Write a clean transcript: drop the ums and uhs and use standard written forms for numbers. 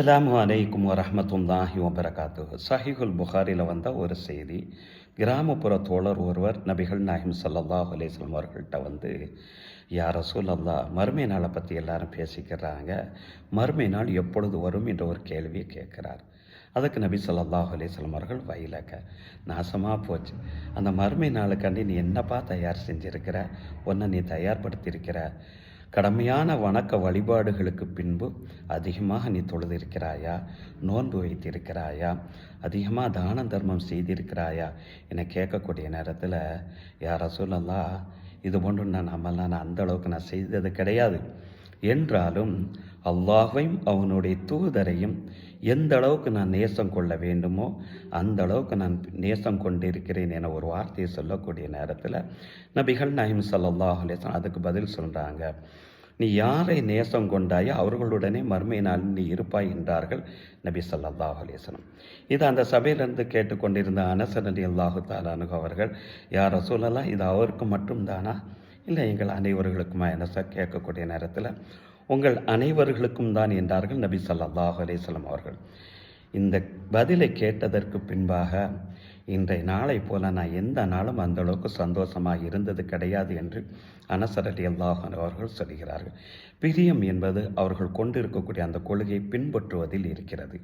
அஸ்ஸலாமு அலைக்கும் வரஹ்மத்துல்லாஹி வபரகாத்துஹு. சஹீஹுல் புகாரியில் வந்த ஒரு செய்தி. கிராமப்புற தோழர் ஒருவர் நபிகள் நாயகம் ஸல்லல்லாஹு அலைஹி வஸல்லம் அவர்கள்ட்ட வந்து, யா ரசூலல்லாஹ், மறுமை நாளை பற்றி எல்லாரும் பேசிக்கிறாங்க, மறுமை நாள் எப்பொழுது வரும் என்ற ஒரு கேள்வியை கேட்குறார். அதுக்கு நபி ஸல்லல்லாஹு அலைஹி வஸல்லம் அவர்கள், வயலக்க, நாசமாக போச்சு, அந்த மறுமை நாளுக்காண்டி நீ என்னப்பா தயார் செஞ்சிருக்கிற, ஒன்றை நீ தயார்படுத்தியிருக்கிற, கடமையான வணக்க வழிபாடுகளுக்கு பின்பு அதிகமாக நீ தொழுதிருக்கிறாயா, நோன்பு வைத்திருக்கிறாயா, அதிகமாக தான தர்மம் செய்திருக்கிறாயா என கேட்கக்கூடிய நேரத்தில், யா ரசூலல்லாஹ், இது போன்று நான் அந்த அளவுக்கு நான் செய்தது கிடையாது, என்றாலும் அல்லாஹையும் அவனுடைய தூதரையும் எந்த அளவுக்கு நான் நேசம் கொள்ள வேண்டுமோ அந்த அளவுக்கு நான் நேசம் கொண்டிருக்கிறேன் என ஒரு வார்த்தையை சொல்லக்கூடிய நேரத்தில் நபிகள் நாயகம் ஸல்லல்லாஹு அலைஹி வஸல்லம் அதுக்கு பதில் சொல்கிறாங்க, நீ யாரை நேசம் கொண்டாயோ அவர்களுடனே மறுமை நாள் நீ இருப்பாய் என்றார்கள் நபி ஸல்லல்லாஹு அலைஹி வஸல்லம். இது அந்த சபையிலிருந்து கேட்டுக்கொண்டிருந்த அனஸ் ரலியல்லாஹு தஆலா அன்ஹு அவர்கள், யா ரசூலல்லாஹ், இது அவருக்கு மட்டும்தானா, இல்லை எங்கள் அனைவர்களுக்குமா என கேட்கக்கூடிய நேரத்தில், உங்கள் அனைவர்களுக்கும் தான் என்றார்கள் நபி ஸல்லல்லாஹு அலைஹி வஸல்லம் அவர்கள். இந்த பதிலை கேட்டதற்கு பின்பாக, இன்றைய நாளை போல நான் எந்த நாளும் அந்த அளவுக்கு சந்தோஷமாக இருந்தது கிடையாது என்று அனஸ் ரலியல்லாஹு அன்ஹு அவர்கள் சொல்கிறார்கள். பிரியம் என்பது அவர்கள் கொண்டிருக்கக்கூடிய அந்த கொள்கையை பின்பற்றுவதில் இருக்கிறது.